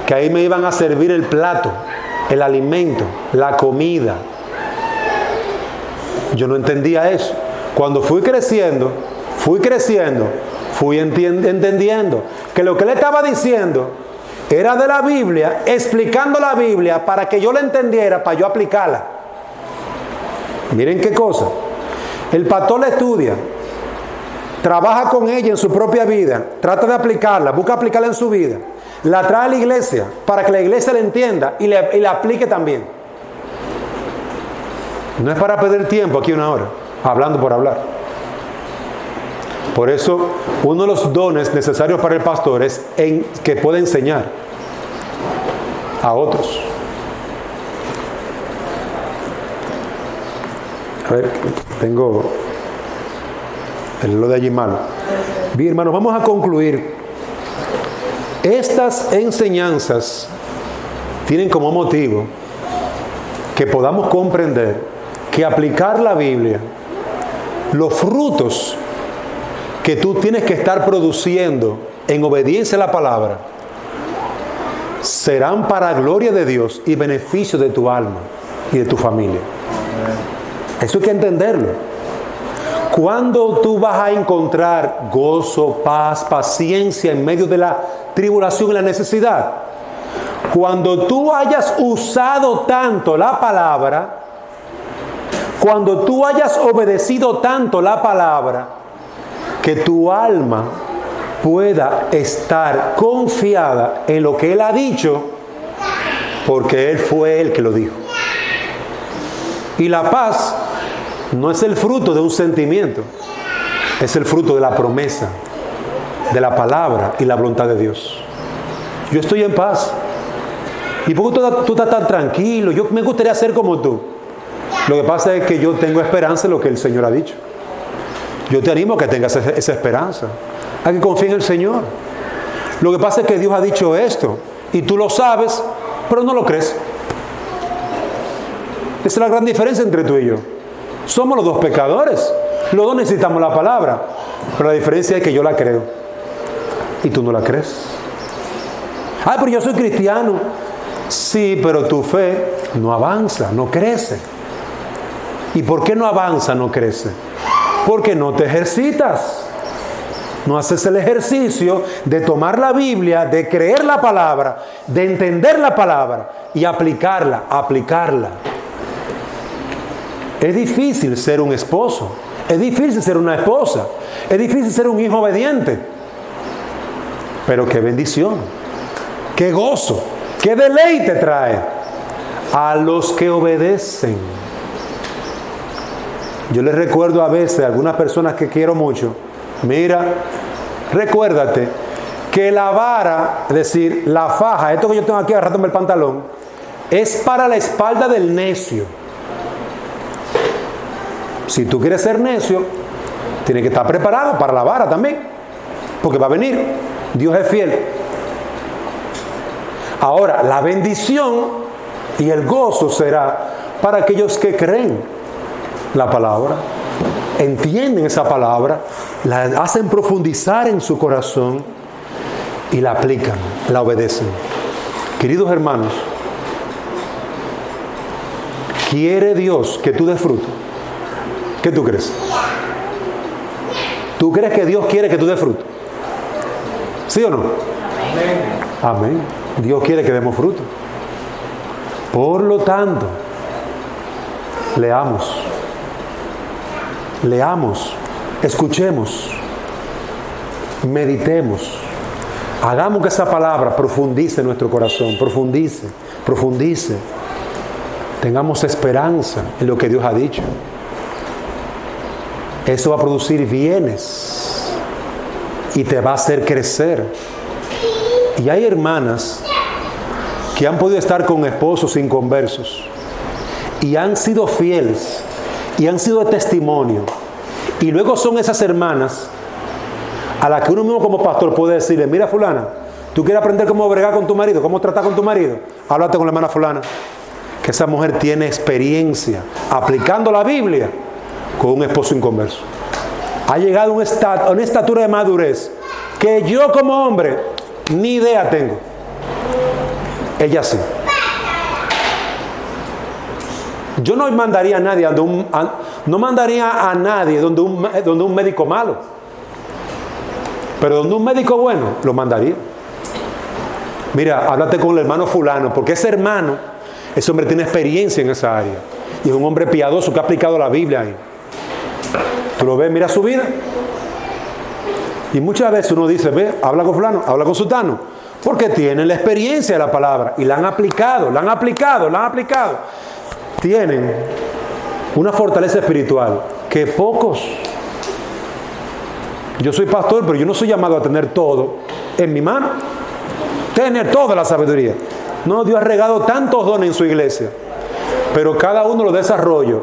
que ahí me iban a servir el plato, el alimento, la comida. Yo no entendía eso. Cuando fui creciendo, fui entendiendo que lo que él estaba diciendo era de la Biblia, explicando la Biblia para que yo la entendiera, para yo aplicarla. Miren qué cosa. El pastor la estudia trabaja con ella en su propia vida, trata de aplicarla, busca aplicarla en su vida, la trae a la iglesia para que la iglesia la entienda y la aplique también. No es para perder tiempo aquí una hora, hablando por hablar. Por eso, uno de los dones necesarios para el pastor es que pueda enseñar a otros. A ver, tengo lo de allí malo. Bien, hermanos, vamos a concluir. Estas enseñanzas tienen como motivo que podamos comprender que aplicar la Biblia, los frutos que tú tienes que estar produciendo en obediencia a la palabra, serán para gloria de Dios y beneficio de tu alma y de tu familia. Eso hay que entenderlo. ¿Cuándo tú vas a encontrar gozo, paz, paciencia en medio de la tribulación y la necesidad? Cuando tú hayas usado tanto la palabra, cuando tú hayas obedecido tanto la palabra, que tu alma pueda estar confiada en lo que Él ha dicho, porque Él fue el que lo dijo. Y la paz no es el fruto de un sentimiento, es el fruto de la promesa, de la palabra y la voluntad de Dios. Yo estoy en paz. ¿Y por qué tú estás tan tranquilo? Yo me gustaría ser como tú. Lo que pasa es que yo tengo esperanza en lo que el Señor ha dicho. Yo te animo a que tengas esa esperanza, a que confíes en el Señor. Lo que pasa es que Dios ha dicho esto, y tú lo sabes, pero no lo crees. Esa es la gran diferencia entre tú y yo. Somos los dos pecadores. Los dos necesitamos la palabra. Pero la diferencia es que yo la creo y tú no la crees. Ay, pero yo soy cristiano. Sí, pero tu fe no avanza, no crece. ¿Y por qué no avanza, no crece? Porque no te ejercitas. No haces el ejercicio de tomar la Biblia, de creer la palabra, de entender la palabra y aplicarla. Es difícil ser un esposo, es difícil ser una esposa, es difícil ser un hijo obediente. Pero qué bendición, qué gozo, qué deleite trae a los que obedecen. Yo les recuerdo a veces a algunas personas que quiero mucho: mira, recuérdate que la vara, es decir, la faja, esto que yo tengo aquí agarrándome el pantalón, es para la espalda del necio. Si tú quieres ser necio, tienes que estar preparado para la vara también, porque va a venir. Dios es fiel. Ahora, la bendición y el gozo será para aquellos que creen la palabra, entienden esa palabra, la hacen profundizar en su corazón y la aplican, la obedecen. Queridos hermanos, ¿quiere Dios que tú des fruto? ¿Qué tú crees? ¿Tú crees que Dios quiere que tú des fruto? ¿Sí o no? Amén. Dios quiere que demos fruto. Por lo tanto, leamos, escuchemos, meditemos, hagamos que esa palabra profundice en nuestro corazón, profundice. Tengamos esperanza en lo que Dios ha dicho. Eso va a producir bienes y te va a hacer crecer. Y hay hermanas que han podido estar con esposos inconversos y han sido fieles y han sido de testimonio, y luego son esas hermanas a las que uno mismo como pastor puede decirle: mira, fulana, ¿tú quieres aprender cómo bregar con tu marido, cómo tratar con tu marido? Háblate con la hermana fulana, que esa mujer tiene experiencia aplicando la Biblia con un esposo inconverso. Ha llegado a una estatura de madurez que yo como hombre ni idea tengo. Ella sí. Yo no mandaría a nadie donde un médico malo, pero donde un médico bueno lo mandaría. Mira, háblate con el hermano fulano, porque ese hombre tiene experiencia en esa área y es un hombre piadoso que ha aplicado la Biblia ahí. Tú lo ves, mira su vida. Y muchas veces uno dice, ve, habla con fulano, habla con sutano, porque tienen la experiencia de la palabra y la han aplicado. Tienen una fortaleza espiritual que pocos. Yo soy pastor, pero yo no soy llamado a tener todo en mi mano. Tener toda la sabiduría. No, Dios ha regado tantos dones en su iglesia. Pero cada uno lo desarrolla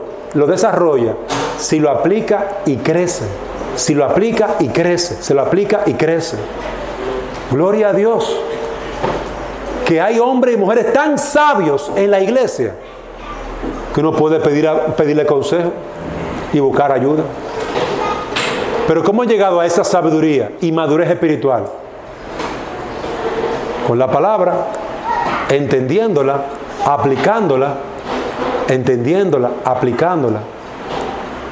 si lo aplica y crece. Si lo aplica y crece. Se lo aplica y crece. Gloria a Dios. Que hay hombres y mujeres tan sabios en la iglesia que uno puede pedirle consejo y buscar ayuda. Pero ¿cómo he llegado a esa sabiduría y madurez espiritual? Con la palabra, entendiéndola, aplicándola,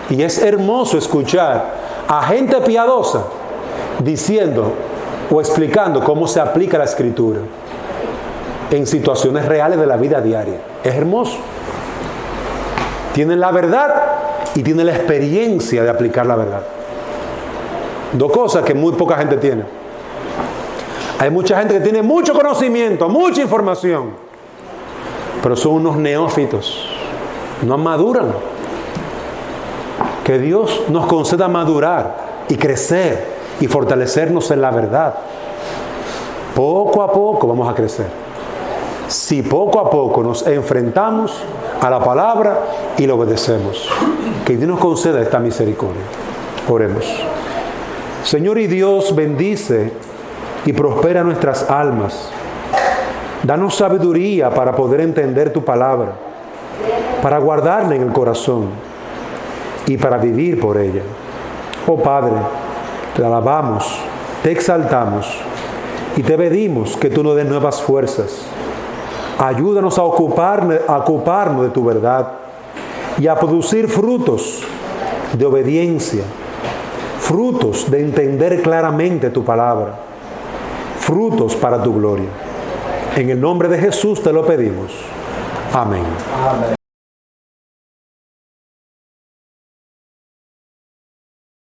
Y es hermoso escuchar a gente piadosa diciendo o explicando cómo se aplica la Escritura en situaciones reales de la vida diaria. Es hermoso. Tienen la verdad y tienen la experiencia de aplicar la verdad. Dos cosas que muy poca gente tiene. Hay mucha gente que tiene mucho conocimiento, mucha información, pero son unos neófitos, no maduran. Que Dios nos conceda madurar y crecer y fortalecernos en la verdad. Poco a poco vamos a crecer. Si poco a poco nos enfrentamos a la palabra y la obedecemos. Que Dios nos conceda esta misericordia. Oremos. Señor y Dios, bendice y prospera nuestras almas. Danos sabiduría para poder entender tu palabra, para guardarla en el corazón y para vivir por ella. Oh Padre, te alabamos, te exaltamos y te pedimos que tú nos des nuevas fuerzas. Ayúdanos a ocuparnos de tu verdad y a producir frutos de obediencia, frutos de entender claramente tu palabra, frutos para tu gloria. En el nombre de Jesús te lo pedimos. Amén.